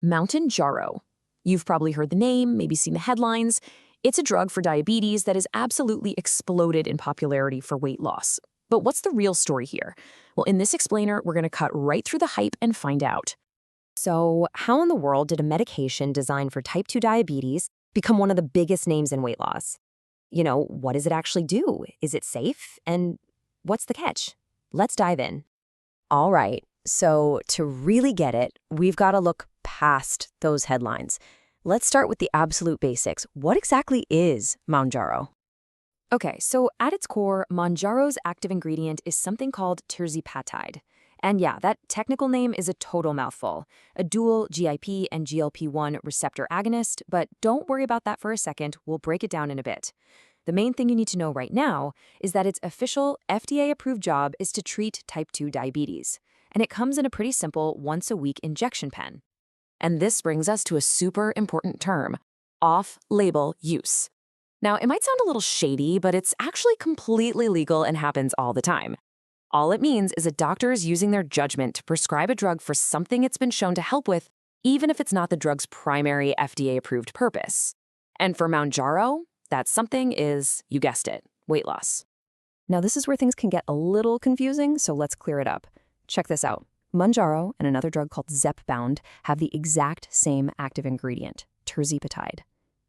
Mounjaro. You've probably heard the name, maybe seen the headlines. It's a drug for diabetes that has absolutely exploded in popularity for weight loss. But what's the real story here? Well, in this explainer, we're going to cut right through the hype and find out. So, how in the world did a medication designed for type 2 diabetes become one of the biggest names in weight loss? What does it actually do? Is it safe? And what's the catch? Let's dive in. All right, so to really get it, we've got to look past those headlines. Let's start with the absolute basics. What exactly is Mounjaro? Okay, so at its core, Mounjaro's active ingredient is something called Tirzepatide. And yeah, that technical name is a total mouthful, a dual GIP and GLP-1 receptor agonist, but don't worry about that for a second, we'll break it down in a bit. The main thing you need to know right now is that its official FDA-approved job is to treat type 2 diabetes, and it comes in a pretty simple once-a-week injection pen. And this brings us to a super important term, off-label use. Now, it might sound a little shady, but it's actually completely legal and happens all the time. All it means is a doctor is using their judgment to prescribe a drug for something it's been shown to help with, even if it's not the drug's primary FDA-approved purpose. And for Mounjaro, that something is, you guessed it, weight loss. Now, this is where things can get a little confusing, so let's clear it up. Check this out. Mounjaro and another drug called Zepbound have the exact same active ingredient, Tirzepatide.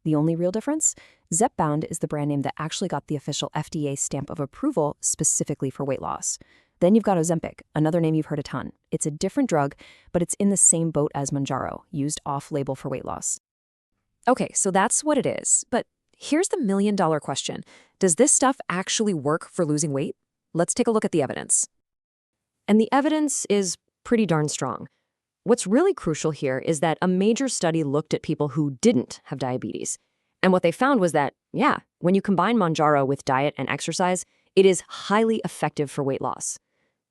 The only real difference? Zepbound is the brand name that actually got the official FDA stamp of approval specifically for weight loss. Then you've got Ozempic, another name you've heard a ton. It's a different drug, but it's in the same boat as Mounjaro, used off-label for weight loss. Okay, so that's what it is. But here's the million-dollar question. Does this stuff actually work for losing weight? Let's take a look at the evidence. And the evidence is pretty darn strong. What's really crucial here is that a major study looked at people who didn't have diabetes. And what they found was that, yeah, when you combine Mounjaro with diet and exercise, it is highly effective for weight loss.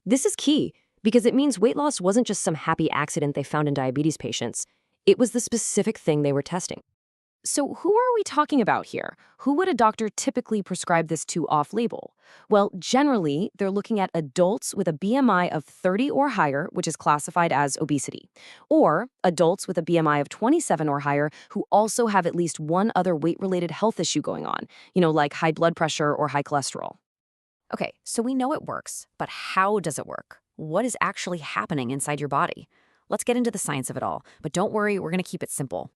This is key because it means weight loss wasn't just some happy accident they found in diabetes patients. It was the specific thing they were testing. So who are we talking about here? Who would a doctor typically prescribe this to off-label? Well, generally, they're looking at adults with a BMI of 30 or higher, which is classified as obesity, or adults with a BMI of 27 or higher who also have at least one other weight-related health issue going on, like high blood pressure or high cholesterol. Okay, so we know it works, but how does it work? What is actually happening inside your body? Let's get into the science of it all, but don't worry, we're going to keep it simple.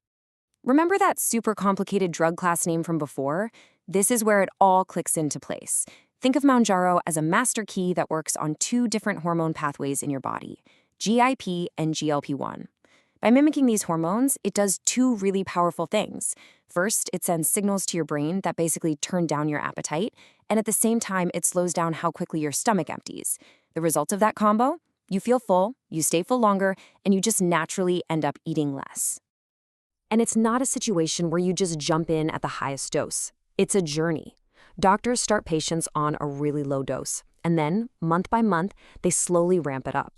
Remember that super complicated drug class name from before? This is where it all clicks into place. Think of Mounjaro as a master key that works on two different hormone pathways in your body, GIP and GLP-1. By mimicking these hormones, it does two really powerful things. First, it sends signals to your brain that basically turn down your appetite, and at the same time, it slows down how quickly your stomach empties. The result of that combo? You feel full, you stay full longer, and you just naturally end up eating less. And it's not a situation where you just jump in at the highest dose. It's a journey. Doctors start patients on a really low dose, and then, month by month, they slowly ramp it up.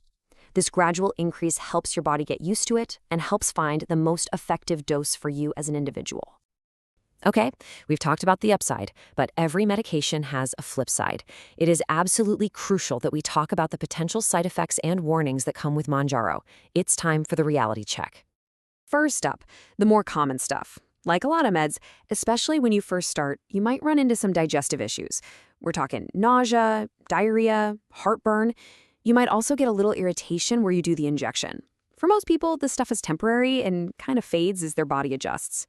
This gradual increase helps your body get used to it and helps find the most effective dose for you as an individual. Okay, we've talked about the upside, but every medication has a flip side. It is absolutely crucial that we talk about the potential side effects and warnings that come with Mounjaro. It's time for the reality check. First up, the more common stuff. Like a lot of meds, especially when you first start, you might run into some digestive issues. We're talking nausea, diarrhea, heartburn. You might also get a little irritation where you do the injection. For most people, this stuff is temporary and kind of fades as their body adjusts.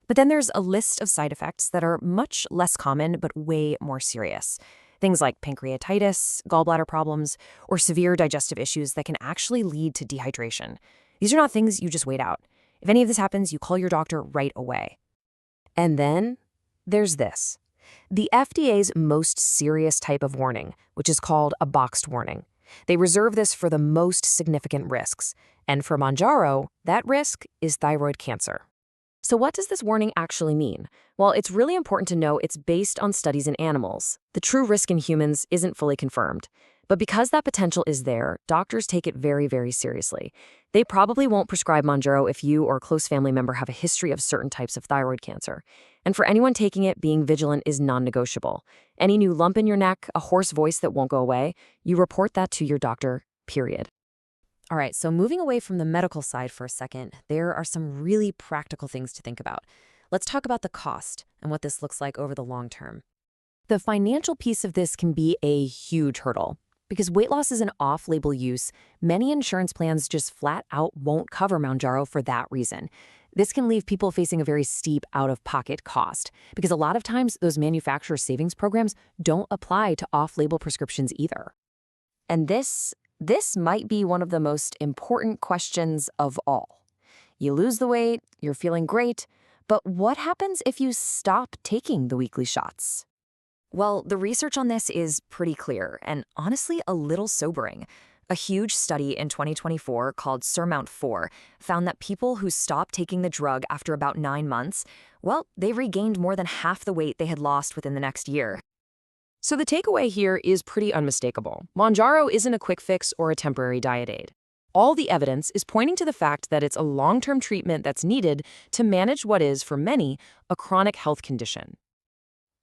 But then there's a list of side effects that are much less common but way more serious. Things like pancreatitis, gallbladder problems, or severe digestive issues that can actually lead to dehydration. These are not things you just wait out. If any of this happens, you call your doctor right away. And then there's this. The FDA's most serious type of warning, which is called a boxed warning. They reserve this for the most significant risks. And for Mounjaro, that risk is thyroid cancer. So what does this warning actually mean? Well, it's really important to know it's based on studies in animals. The true risk in humans isn't fully confirmed. But because that potential is there, doctors take it very, very seriously. They probably won't prescribe Mounjaro if you or a close family member have a history of certain types of thyroid cancer. And for anyone taking it, being vigilant is non-negotiable. Any new lump in your neck, a hoarse voice that won't go away, you report that to your doctor, period. All right, so moving away from the medical side for a second, there are some really practical things to think about. Let's talk about the cost and what this looks like over the long term. The financial piece of this can be a huge hurdle. Because weight loss is an off-label use, many insurance plans just flat out won't cover Mounjaro for that reason. This can leave people facing a very steep out-of-pocket cost, because a lot of times those manufacturer savings programs don't apply to off-label prescriptions either. And this might be one of the most important questions of all. You lose the weight, you're feeling great, but what happens if you stop taking the weekly shots? Well, the research on this is pretty clear and honestly a little sobering. A huge study in 2024 called SURMOUNT-4 found that people who stopped taking the drug after about 9 months, well, they regained more than half the weight they had lost within the next year. So the takeaway here is pretty unmistakable. Mounjaro isn't a quick fix or a temporary diet aid. All the evidence is pointing to the fact that it's a long-term treatment that's needed to manage what is, for many, a chronic health condition.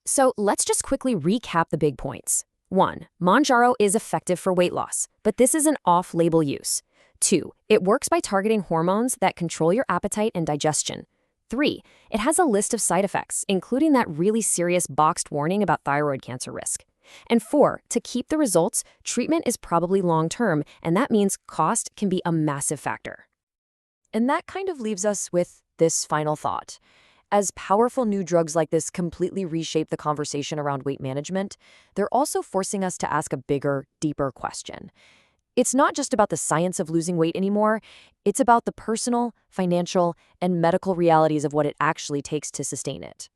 So let's just quickly recap the big points. 1. Mounjaro is effective for weight loss, but this is an off-label use. 2. It works by targeting hormones that control your appetite and digestion. 3. It has a list of side effects, including that really serious boxed warning about thyroid cancer risk. And 4. To keep the results, treatment is probably long-term, and that means cost can be a massive factor. And that kind of leaves us with this final thought. As powerful new drugs like this completely reshape the conversation around weight management, they're also forcing us to ask a bigger, deeper question. It's not just about the science of losing weight anymore, it's about the personal, financial, and medical realities of what it actually takes to sustain it.